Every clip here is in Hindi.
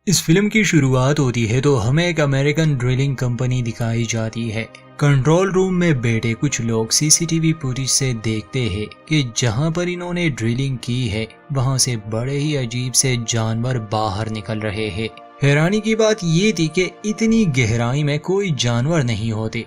इस फिल्म की शुरुआत होती है तो हमें एक अमेरिकन ड्रिलिंग कंपनी दिखाई जाती है। कंट्रोल रूम में बैठे कुछ लोग सीसीटीवी फुटेज से देखते हैं कि जहां पर इन्होंने ड्रिलिंग की है वहां से बड़े ही अजीब से जानवर बाहर निकल रहे हैं। हैरानी की बात ये थी कि इतनी गहराई में कोई जानवर नहीं होते।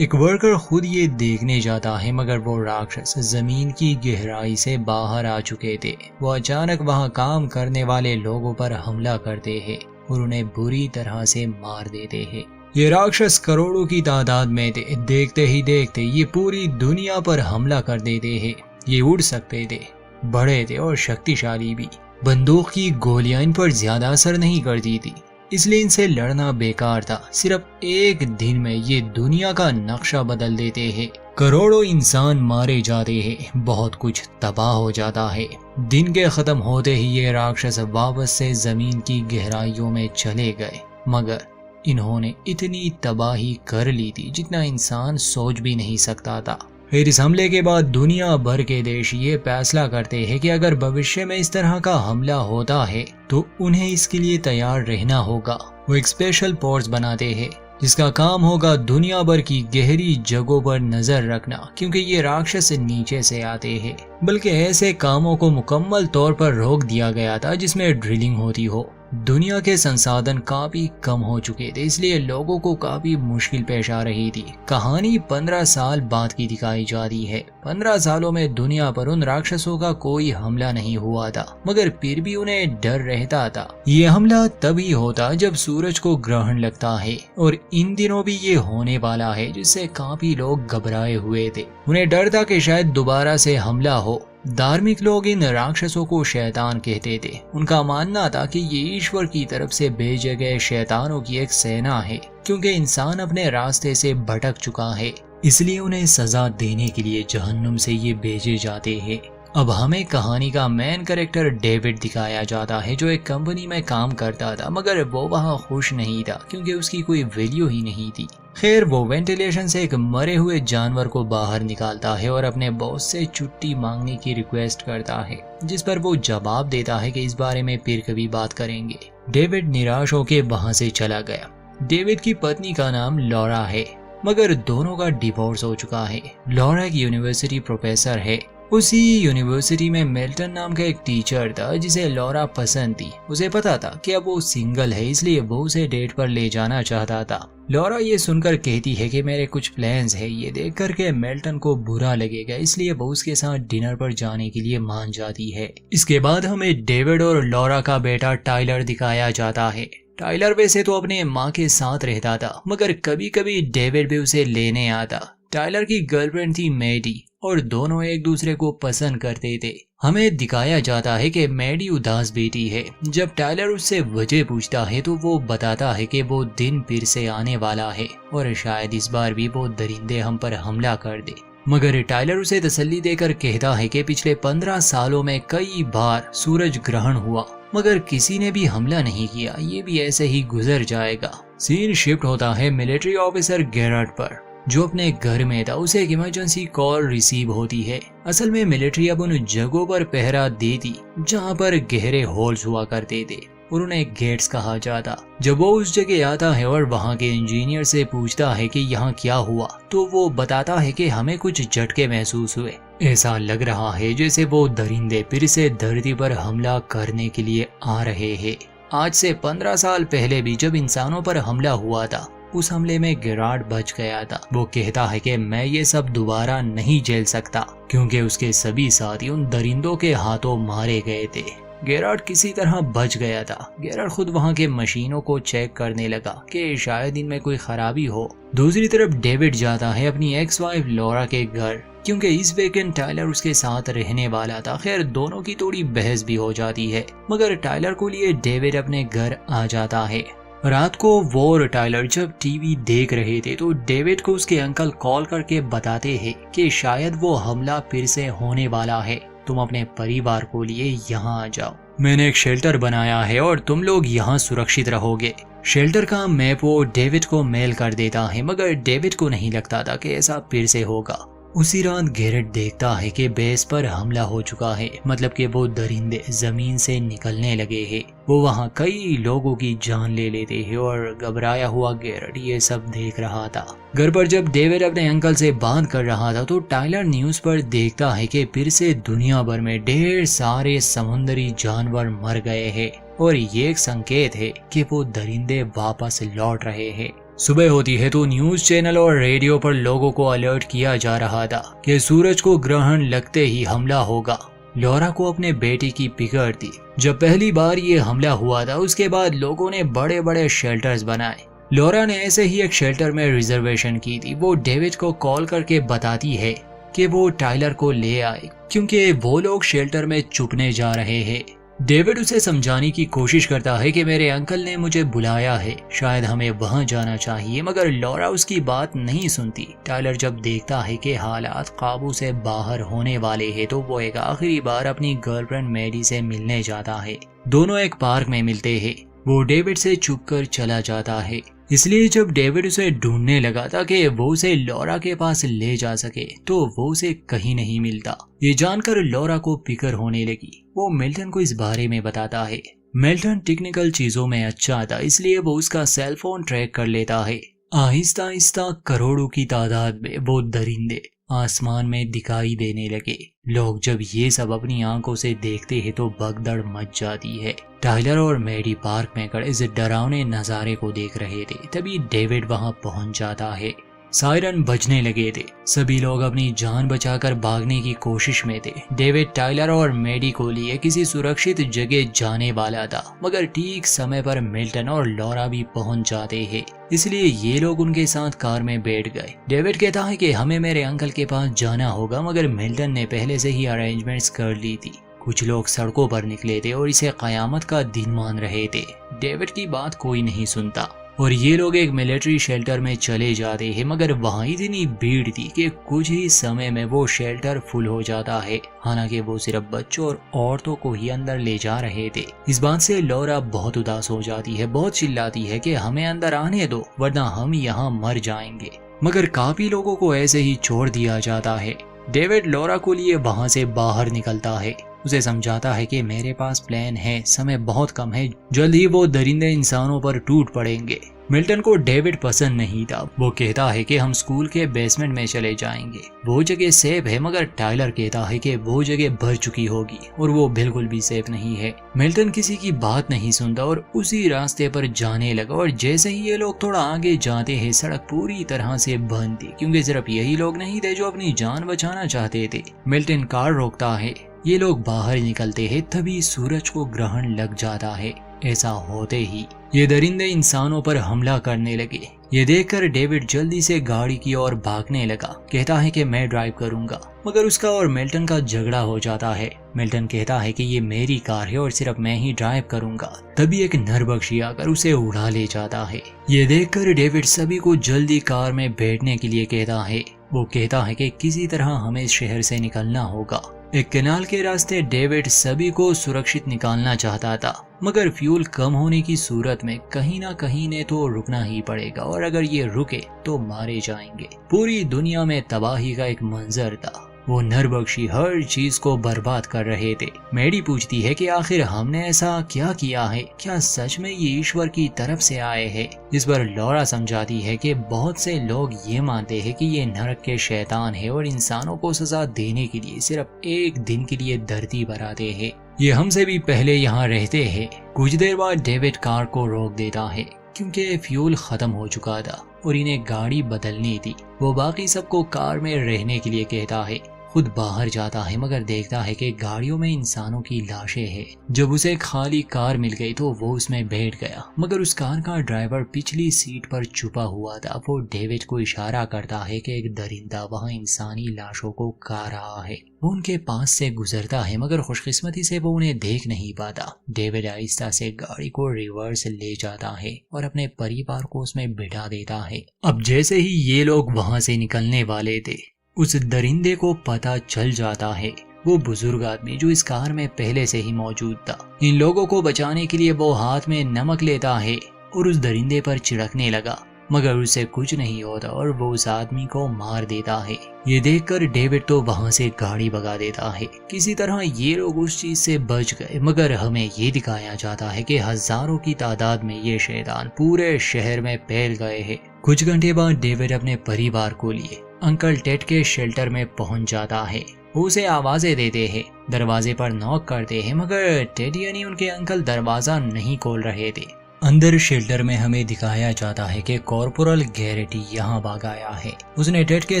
एक वर्कर खुद ये देखने जाता है मगर वो राक्षस जमीन की गहराई से बाहर आ चुके थे। वो अचानक वहाँ काम करने वाले लोगों पर हमला करते हैं और उन्हें बुरी तरह से मार देते हैं। ये राक्षस करोड़ों की तादाद में थे। देखते ही देखते ये पूरी दुनिया पर हमला कर देते हैं। ये उड़ सकते थे, बड़े थे और शक्तिशाली भी। बंदूक की गोलियां इन पर ज्यादा असर नहीं करती थी, इसलिए इनसे लड़ना बेकार था। सिर्फ एक दिन में ये दुनिया का नक्शा बदल देते हैं। करोड़ों इंसान मारे जाते हैं, बहुत कुछ तबाह हो जाता है। दिन के खत्म होते ही ये राक्षस वापस से जमीन की गहराइयों में चले गए, मगर इन्होंने इतनी तबाही कर ली थी जितना इंसान सोच भी नहीं सकता था। फिर इस हमले के बाद दुनिया भर के देश ये फैसला करते हैं कि अगर भविष्य में इस तरह का हमला होता है तो उन्हें इसके लिए तैयार रहना होगा। वो एक स्पेशल फोर्स बनाते हैं जिसका काम होगा दुनिया भर की गहरी जगहों पर नजर रखना, क्योंकि ये राक्षस नीचे से आते हैं। बल्कि ऐसे कामों को मुकम्मल तौर पर रोक दिया गया था जिसमें ड्रिलिंग होती हो। दुनिया के संसाधन काफी कम हो चुके थे, इसलिए लोगों को काफी मुश्किल पेश आ रही थी। कहानी 15 साल बाद की दिखाई जा रही है। 15 सालों में दुनिया पर उन राक्षसों का कोई हमला नहीं हुआ था, मगर फिर भी उन्हें डर रहता था। ये हमला तभी होता जब सूरज को ग्रहण लगता है, और इन दिनों भी ये होने वाला है, जिससे काफी लोग घबराए हुए थे। उन्हें डर था कि शायद दोबारा से हमला हो। धार्मिक लोग इन राक्षसों को शैतान कहते थे। उनका मानना था कि ये ईश्वर की तरफ से भेजे गए शैतानों की एक सेना है, क्योंकि इंसान अपने रास्ते से भटक चुका है, इसलिए उन्हें सजा देने के लिए जहन्नुम से ये भेजे जाते हैं। अब हमें कहानी का मेन कैरेक्टर डेविड दिखाया जाता है, जो एक कंपनी में काम करता था, मगर वो वहाँ खुश नहीं था क्योंकि उसकी कोई वैल्यू ही नहीं थी। खैर, वो वेंटिलेशन से एक मरे हुए जानवर को बाहर निकालता है और अपने बॉस से छुट्टी मांगने की रिक्वेस्ट करता है, जिस पर वो जवाब देता है कि इस बारे में फिर कभी बात करेंगे। डेविड निराश होकर वहाँ से चला गया। डेविड की पत्नी का नाम लॉरा है, मगर दोनों का डिवोर्स हो चुका है। लॉरा एक यूनिवर्सिटी प्रोफेसर है। उसी यूनिवर्सिटी में मेल्टन नाम का एक टीचर था जिसे लॉरा पसंद थी। उसे पता था कि अब वो सिंगल है, इसलिए वो उसे डेट पर ले जाना चाहता था। लॉरा ये सुनकर कहती है कि मेरे कुछ प्लान्स है। ये देखकर के मेल्टन को बुरा लगेगा, इसलिए वो उसके साथ डिनर पर जाने के लिए मान जाती है। इसके बाद हमें डेविड और लॉरा का बेटा टाइलर दिखाया जाता है। टाइलर वैसे तो अपने माँ के साथ रहता था, मगर कभी कभी डेविड भी उसे लेने आता। टाइलर की गर्लफ्रेंड थी मैडी और दोनों एक दूसरे को पसंद करते थे। हमें दिखाया जाता है कि मैडी उदास बेटी है। जब टाइलर उससे वजह पूछता है तो वो बताता है कि वो दिन फिर से आने वाला है और शायद इस बार भी वो दरिंदे हम पर हमला कर दे। मगर टाइलर उसे तसल्ली देकर कहता है कि पिछले 15 सालों में कई बार सूरज ग्रहण हुआ, मगर किसी ने भी हमला नहीं किया। ये भी ऐसे ही गुजर जाएगा। सीन शिफ्ट होता है मिलिट्री ऑफिसर गेरार्ड पर, जो अपने घर में था। उसे एक इमरजेंसी कॉल रिसीव होती है। असल में मिलिट्री अब उन जगहों पर पहरा देती जहां पर गहरे होल्स हुआ करते थे और उन्हें गेट्स कहा जाता। जब वो उस जगह आता है और वहां के इंजीनियर से पूछता है कि यहाँ क्या हुआ, तो वो बताता है कि हमें कुछ झटके महसूस हुए। ऐसा लग रहा है जैसे वो दरिंदे फिर से धरती पर हमला करने के लिए आ रहे हैं। आज से 15 साल पहले भी जब इंसानों पर हमला हुआ था, उस हमले में गेरार्ड बच गया था। वो कहता है कि मैं ये सब दोबारा नहीं झेल सकता, क्योंकि उसके सभी साथी उन दरिंदों के हाथों मारे गए थे। गेरार्ड किसी तरह बच गया था। गेरार्ड खुद वहाँ के मशीनों को चेक करने लगा कि शायद इनमें कोई खराबी हो। दूसरी तरफ डेविड जाता है अपनी एक्स वाइफ लॉरा के घर, क्योंकि इस वीकेंड टाइलर उसके साथ रहने वाला था। खैर, दोनों की थोड़ी बहस भी हो जाती है, मगर टाइलर को लिए डेविड अपने घर आ जाता है। रात को वो और टाइलर जब टीवी देख रहे थे तो डेविड को उसके अंकल कॉल करके बताते हैं कि शायद वो हमला फिर से होने वाला है। तुम अपने परिवार को लिए यहाँ आ जाओ। मैंने एक शेल्टर बनाया है और तुम लोग यहाँ सुरक्षित रहोगे। शेल्टर का मैप वो डेविड को मेल कर देता है, मगर डेविड को नहीं लगता था कि ऐसा फिर से होगा। उसी रात गैरेट देखता है कि बेस पर हमला हो चुका है, मतलब कि वो दरिंदे जमीन से निकलने लगे हैं। वो वहाँ कई लोगों की जान ले लेते हैं और घबराया हुआ गैरेट ये सब देख रहा था। घर पर जब डेविड अपने अंकल से बात कर रहा था तो टाइलर न्यूज पर देखता है कि फिर से दुनिया भर में ढेर सारे समुद्री जानवर मर गए हैं और ये एक संकेत है कि वो दरिंदे वापस लौट रहे हैं। सुबह होती है तो न्यूज चैनल और रेडियो पर लोगों को अलर्ट किया जा रहा था कि सूरज को ग्रहण लगते ही हमला होगा। लॉरा को अपने बेटे की फिक्र थी। जब पहली बार ये हमला हुआ था उसके बाद लोगों ने बड़े बड़े शेल्टर्स बनाए। लॉरा ने ऐसे ही एक शेल्टर में रिजर्वेशन की थी। वो डेविड को कॉल करके बताती है कि वो टाइलर को ले आए क्योंकि वो लोग शेल्टर में छुपने जा रहे हैं। डेविड उसे समझाने की कोशिश करता है कि मेरे अंकल ने मुझे बुलाया है, शायद हमें वहां जाना चाहिए, मगर लॉरा उसकी बात नहीं सुनती। टाइलर जब देखता है कि हालात काबू से बाहर होने वाले हैं तो वो एक आखिरी बार अपनी गर्लफ्रेंड मैडी से मिलने जाता है। दोनों एक पार्क में मिलते हैं। वो डेविड से छुपकर चला जाता है, इसलिए जब डेविड उसे ढूंढने लगा था कि वो उसे लॉरा के पास ले जा सके तो वो उसे कहीं नहीं मिलता। ये जानकर लॉरा को फिक्र होने लगी। वो मिल्टन को इस बारे में बताता है। मिल्टन टेक्निकल चीजों में अच्छा था, इसलिए वो उसका सेल फोन ट्रैक कर लेता है। आहिस्ता आहिस्ता करोड़ों की तादाद में वो दरिंदे आसमान में दिखाई देने लगे। लोग जब ये सब अपनी आंखों से देखते हैं तो भगदड़ मच जाती है। टाइलर और मैडी पार्क में खड़े इस डरावने नजारे को देख रहे थे। तभी डेविड वहां पहुंच जाता है। सायरन बजने लगे थे। सभी लोग अपनी जान बचाकर भागने की कोशिश में थे। डेविड टाइलर और मैडी को लिए किसी सुरक्षित जगह जाने वाला था, मगर ठीक समय पर मिल्टन और लॉरा भी पहुंच जाते हैं, इसलिए ये लोग उनके साथ कार में बैठ गए। डेविड कहता है कि हमें मेरे अंकल के पास जाना होगा, मगर मिल्टन ने पहले से ही अरेंजमेंट्स कर ली थी। कुछ लोग सड़कों पर निकले थे और इसे कयामत का दिन मान रहे थे। डेविड की बात कोई नहीं सुनता और ये लोग एक मिलिट्री शेल्टर में चले जाते हैं, मगर वहाँ इतनी भीड़ थी कि कुछ ही समय में वो शेल्टर फुल हो जाता है। हालांकि वो सिर्फ बच्चों और औरतों को ही अंदर ले जा रहे थे। इस बात से लॉरा बहुत उदास हो जाती है, बहुत चिल्लाती है कि हमें अंदर आने दो वरना हम यहाँ मर जाएंगे, मगर काफी लोगों को ऐसे ही छोड़ दिया जाता है। डेविड लॉरा को लिए वहाँ से बाहर निकलता है। उसे समझाता है कि मेरे पास प्लान है, समय बहुत कम है, जल्द ही वो दरिंदे इंसानों पर टूट पड़ेंगे। मिल्टन को डेविड पसंद नहीं था। वो कहता है कि हम स्कूल के बेसमेंट में चले जाएंगे, वो जगह सेफ है, मगर टाइलर कहता है कि वो जगह भर चुकी होगी और वो बिल्कुल भी सेफ नहीं है। मिल्टन किसी की बात नहीं सुनता और उसी रास्ते पर जाने लगा और जैसे ही ये लोग थोड़ा आगे जाते हैं सड़क पूरी तरह से बंद थी, क्योंकि सिर्फ यही लोग नहीं थे जो अपनी जान बचाना चाहते थे। मिल्टन कार रोकता है। ये लोग बाहर निकलते हैं, तभी सूरज को ग्रहण लग जाता है। ऐसा होते ही ये दरिंदे इंसानों पर हमला करने लगे। ये देखकर डेविड जल्दी से गाड़ी की ओर भागने लगा। कहता है कि मैं ड्राइव करूंगा, मगर उसका और मिल्टन का झगड़ा हो जाता है। मिल्टन कहता है कि ये मेरी कार है और सिर्फ मैं ही ड्राइव करूंगा। तभी एक नरबख्शी आकर उसे उड़ा ले जाता है। ये देखकर डेविड सभी को जल्दी कार में बैठने के लिए कहता है। वो कहता है कि किसी तरह हमें इस शहर से निकलना होगा। एक कैनाल के रास्ते डेविड सभी को सुरक्षित निकालना चाहता था, मगर फ्यूल कम होने की सूरत में कहीं ना कहीं ने तो रुकना ही पड़ेगा और अगर ये रुके तो मारे जाएंगे। पूरी दुनिया में तबाही का एक मंजर था। वो नरबख्शी हर चीज को बर्बाद कर रहे थे। मैडी पूछती है कि आखिर हमने ऐसा क्या किया है, क्या सच में ये ईश्वर की तरफ से आए हैं। इस पर लॉरा समझाती है कि बहुत से लोग ये मानते हैं कि ये नरक के शैतान है और इंसानों को सजा देने के लिए सिर्फ एक दिन के लिए धरती पर आते हैं। ये हमसे भी पहले यहाँ रहते हैं। कुछ देर बाद डेविड कार को रोक देता है क्योंकि फ्यूल खत्म हो चुका था और इन्हें गाड़ी बदलनी थी। वो बाकी सबको कार में रहने के लिए कहता है। खुद बाहर जाता है, मगर देखता है कि गाड़ियों में इंसानों की लाशें हैं। जब उसे खाली कार मिल गई तो वो उसमें बैठ गया, मगर उस कार का ड्राइवर पिछली सीट पर छुपा हुआ था। वो डेविड को इशारा करता है कि एक दरिंदा वहां इंसानी लाशों को खा रहा है। वो उनके पास से गुजरता है, मगर खुशकिस्मती से वो उन्हें देख नहीं पाता। डेविड आहिस्ता से गाड़ी को रिवर्स ले जाता है और अपने परिवार को उसमें बिठा देता है। अब जैसे ही ये लोग वहां से निकलने वाले थे, उस दरिंदे को पता चल जाता है। वो बुजुर्ग आदमी जो इस कार में पहले से ही मौजूद था। इन लोगों को बचाने के लिए वो हाथ में नमक लेता है और उस दरिंदे पर छिड़कने लगा। मगर उसे कुछ नहीं होता और वो उस आदमी को मार देता है। ये देखकर डेविड तो वहां से गाड़ी भगा देता है। किसी तरह ये लोग उस चीज से बच गए, मगर हमें ये दिखाया जाता है कि हजारों की तादाद में ये शैतान पूरे शहर में फैल गए हैं। कुछ घंटे बाद डेविड अपने परिवार को लिए अंकल टेड के शेल्टर में पहुंच जाता है। वो उसे आवाजें देते हैं, दरवाजे पर नॉक करते हैं, मगर टेड यानी उनके अंकल दरवाजा नहीं खोल रहे थे। अंदर शेल्टर में हमें दिखाया जाता है कि कॉर्पोरल गैरेटी यहाँ भाग आया है। उसने टेड के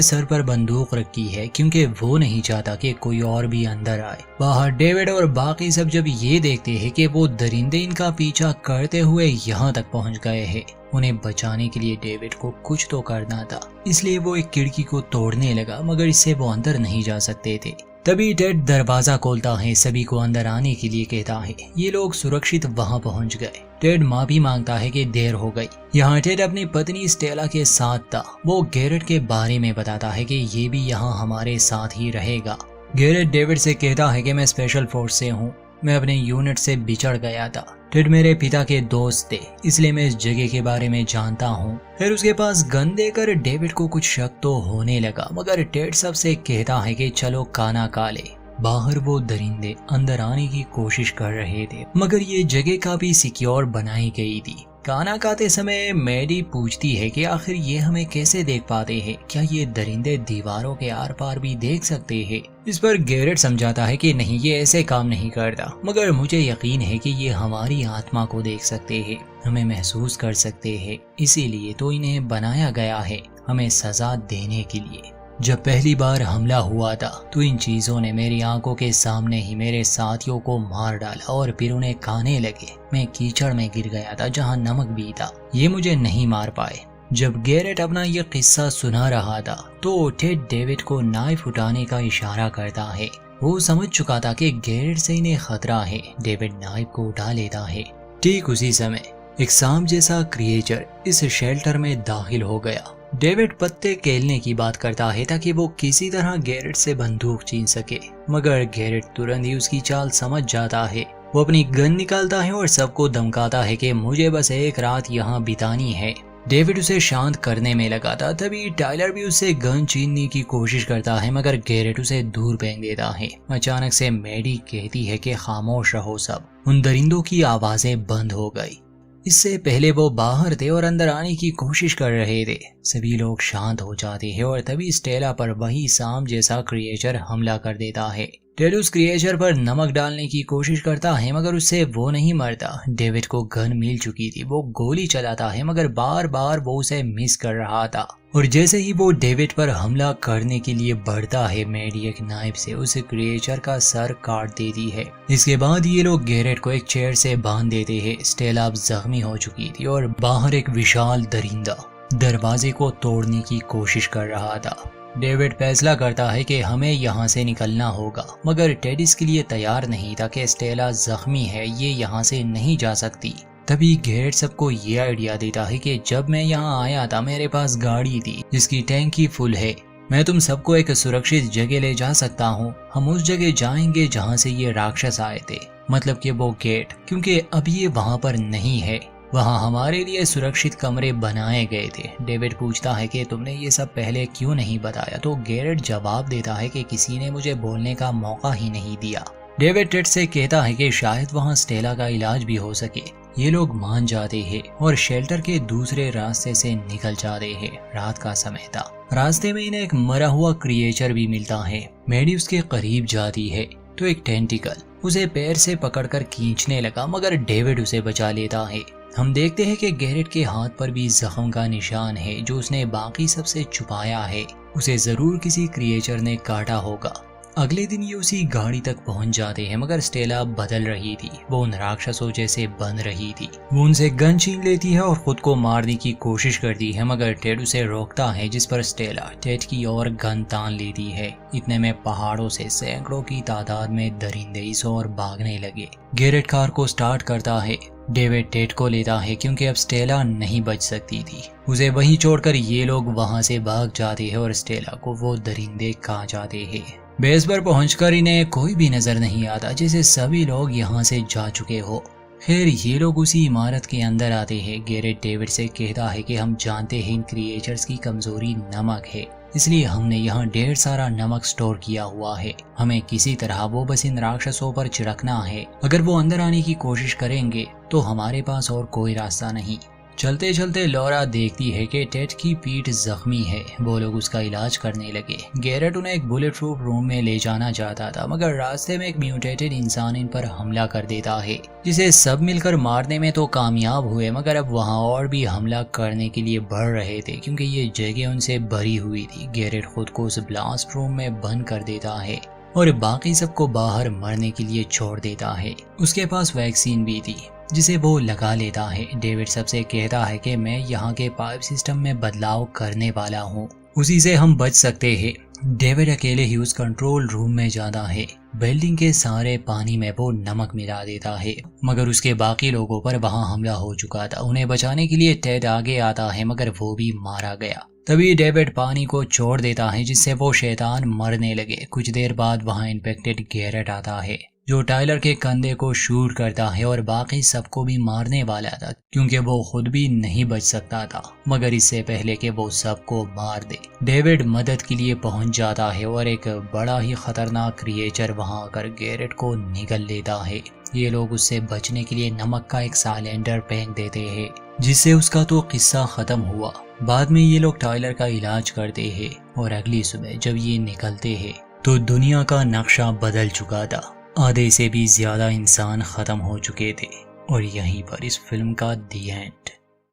सर पर बंदूक रखी है क्योंकि वो नहीं चाहता कि कोई और भी अंदर आए। बाहर डेविड और बाकी सब जब ये देखते हैं कि वो दरिंदे इनका पीछा करते हुए यहाँ तक पहुँच गए हैं, उन्हें बचाने के लिए डेविड को कुछ तो करना था। इसलिए वो एक खिड़की को तोड़ने लगा, मगर इससे वो अंदर नहीं जा सकते थे। तभी टेड दरवाजा खोलता है, सभी को अंदर आने के लिए कहता है। ये लोग सुरक्षित वहां पहुंच गए। टेड माफी मांगता है कि देर हो गई। यहाँ टेड अपनी पत्नी स्टेला के साथ था। वो गैरेट के बारे में बताता है कि ये भी यहाँ हमारे साथ ही रहेगा। गैरेट डेविड से कहता है कि मैं स्पेशल फोर्स से हूँ, मैं अपने यूनिट से बिछड़ गया था। टेड मेरे पिता के दोस्त थे, इसलिए मैं इस जगह के बारे में जानता हूँ। फिर उसके पास गन देकर डेविड को कुछ शक तो होने लगा, मगर टेड सबसे कहता है कि चलो खाना खा ले। बाहर वो दरिंदे अंदर आने की कोशिश कर रहे थे, मगर ये जगह काफी सिक्योर बनाई गई थी। खाना खाते समय मैडी पूछती है कि आखिर ये हमें कैसे देख पाते हैं, क्या ये दरिंदे दीवारों के आर पार भी देख सकते हैं। इस पर गैरेट समझाता है कि नहीं, ये ऐसे काम नहीं करता, मगर मुझे यकीन है कि ये हमारी आत्मा को देख सकते हैं, हमें महसूस कर सकते हैं, इसीलिए तो इन्हें बनाया गया है हमें सजा देने के लिए। जब पहली बार हमला हुआ था तो इन चीजों ने मेरी आंखों के सामने ही मेरे साथियों को मार डाला और फिर उन्हें खाने लगे। मैं कीचड़ में गिर गया था जहां नमक भी था, ये मुझे नहीं मार पाए। जब गैरेट अपना ये किस्सा सुना रहा था तो टेड डेविड को नाइफ उठाने का इशारा करता है। वो समझ चुका था कि गैरेट से इन्हें खतरा है। डेविड नाइफ को उठा लेता है। ठीक उसी समय एक सांप जैसा क्रिएचर इस शेल्टर में दाखिल हो गया। डेविड पत्ते खेलने की बात करता है ताकि वो किसी तरह गैरेट से बंदूक छीन सके, मगर गैरेट तुरंत ही उसकी चाल समझ जाता है। वो अपनी गन निकालता है और सबको धमकाता है कि मुझे बस एक रात यहाँ बितानी है। डेविड उसे शांत करने में लगा था। तभी टाइलर भी उससे गन छीनने की कोशिश करता है, मगर गैरेट उसे दूर फेंक देता है। अचानक से मैडी कहती है कि खामोश रहो सब। उन दरिंदों की आवाजें बंद हो गई। इससे पहले वो बाहर थे और अंदर आने की कोशिश कर रहे थे। सभी लोग शांत हो जाते हैं और तभी स्टेला पर वही सांप जैसा क्रिएचर हमला कर देता है। टेड उस क्रिएचर पर नमक डालने की कोशिश करता है, मगर उससे वो नहीं मरता। डेविड को गन मिल चुकी थी। वो गोली चलाता है, मगर बार बार वो उसे मिस कर रहा था। और जैसे ही वो डेविड पर हमला करने के लिए बढ़ता है, मैडी एक नाइफ से उस क्रिएचर का सर काट देती है। इसके बाद ये लोग गैरेट को एक चेयर से बांध देते हैं। स्टेला अब जख्मी हो चुकी थी और बाहर एक विशाल दरिंदा दरवाजे को तोड़ने की कोशिश कर रहा था। डेविड फैसला करता है कि हमें यहाँ से निकलना होगा, मगर टेड इसके लिए तैयार नहीं था कि स्टेला जख्मी है, ये यहाँ से नहीं जा सकती। तभी गैरेट सबको ये आइडिया देता है कि जब मैं यहाँ आया था मेरे पास गाड़ी थी जिसकी टैंकी फुल है। मैं तुम सबको एक सुरक्षित जगह ले जा सकता हूँ। हम उस जगह जाएंगे जहाँ से ये राक्षस आए थे, मतलब कि वो गेट, क्योंकि अब ये वहाँ पर नहीं है। वहाँ हमारे लिए सुरक्षित कमरे बनाए गए थे। डेविड पूछता है कि तुमने ये सब पहले क्यों नहीं बताया, तो गैरेट जवाब देता है कि किसी ने मुझे बोलने का मौका ही नहीं दिया। डेविड टेड से कहता है कि शायद वहाँ स्टेला का इलाज भी हो सके। ये लोग मान जाते हैं और शेल्टर के दूसरे रास्ते से निकल जाते हैं। रात का समय था। रास्ते में इन्हें एक मरा हुआ क्रिएचर भी मिलता है। मैडी उसके करीब जाती है तो एक टेंटिकल उसे पैर से पकड़कर खींचने लगा, मगर डेविड उसे बचा लेता है। हम देखते हैं कि गैरेट के हाथ पर भी जख्म का निशान है जो उसने बाकी सबसे छुपाया है। उसे जरूर किसी क्रिएचर ने काटा होगा। अगले दिन ये उसी गाड़ी तक पहुंच जाते हैं, मगर स्टेला बदल रही थी। वो उन राक्षसों जैसे बन रही थी। वो उनसे गन छीन लेती है और खुद को मारने की कोशिश करती है, मगर टेड उसे रोकता है, जिस पर स्टेला टेड की ओर गन तान लेती है। इतने में पहाड़ों से सैकड़ों की तादाद में दरिंदे इस ओर भागने लगे। गैरेट कार को स्टार्ट करता है। डेविड टेड को लेता है क्योंकि अब स्टेला नहीं बच सकती थी। उसे वहीं छोड़कर ये लोग वहां से भाग जाते हैं और स्टेला को वो दरिंदे खा जाते हैं। बेस पर पहुंचकर इन्हें कोई भी नजर नहीं आता, जैसे सभी लोग यहाँ से जा चुके हो। खैर ये लोग उसी इमारत के अंदर आते हैं। गैरेट डेविड से कहता है कि हम जानते हैं इन क्रिएचर्स की कमजोरी नमक है, इसलिए हमने यहाँ ढेर सारा नमक स्टोर किया हुआ है। हमें किसी तरह वो बस इन राक्षसों पर छिड़कना है। अगर वो अंदर आने की कोशिश करेंगे तो हमारे पास और कोई रास्ता नहीं। चलते चलते लॉरा देखती है कि टेड की पीठ जख्मी है। वो लोग उसका इलाज करने लगे। गैरेट उन्हें एक बुलेट प्रूफ रूम में ले जाना चाहता था, मगर रास्ते में एक म्यूटेटेड इंसान इन पर हमला कर देता है, जिसे सब मिलकर मारने में तो कामयाब हुए, मगर अब वहाँ और भी हमला करने के लिए बढ़ रहे थे क्योंकि ये जगह उनसे भरी हुई थी। गैरेट खुद को उस ब्लास्ट रूम में बंद कर देता है और बाकी सबको बाहर मरने के लिए छोड़ देता है। उसके पास वैक्सीन भी थी जिसे वो लगा लेता है। डेविड सबसे कहता है कि मैं यहाँ के पाइप सिस्टम में बदलाव करने वाला हूँ, उसी से हम बच सकते हैं। डेविड अकेले ही उस कंट्रोल रूम में जाता है। बिल्डिंग के सारे पानी में वो नमक मिला देता है, मगर उसके बाकी लोगों पर वहाँ हमला हो चुका था। उन्हें बचाने के लिए टेड आगे आता है, मगर वो भी मारा गया। तभी डेविड पानी को छोड़ देता है जिससे वो शैतान मरने लगे। कुछ देर बाद वहाँ इन्फेक्टेड गैरेट आता है जो टाइलर के कंधे को शूट करता है और बाकी सबको भी मारने वाला था क्योंकि वो खुद भी नहीं बच सकता था, मगर इससे पहले कि वो सबको मार दे। डेविड मदद के लिए पहुंच जाता है और एक बड़ा ही खतरनाक क्रिएचर वहां आकर गैरेट को निगल लेता है। ये लोग उससे बचने के लिए नमक का एक सिलेंडर फेंक देते हैं, जिससे उसका तो किस्सा खत्म हुआ। बाद में ये लोग टाइलर का इलाज करते हैं और अगली सुबह जब ये निकलते हैं तो दुनिया का नक्शा बदल चुका था। आधे से भी ज्यादा इंसान खत्म हो चुके थे और यहीं पर इस फिल्म का दी एंड।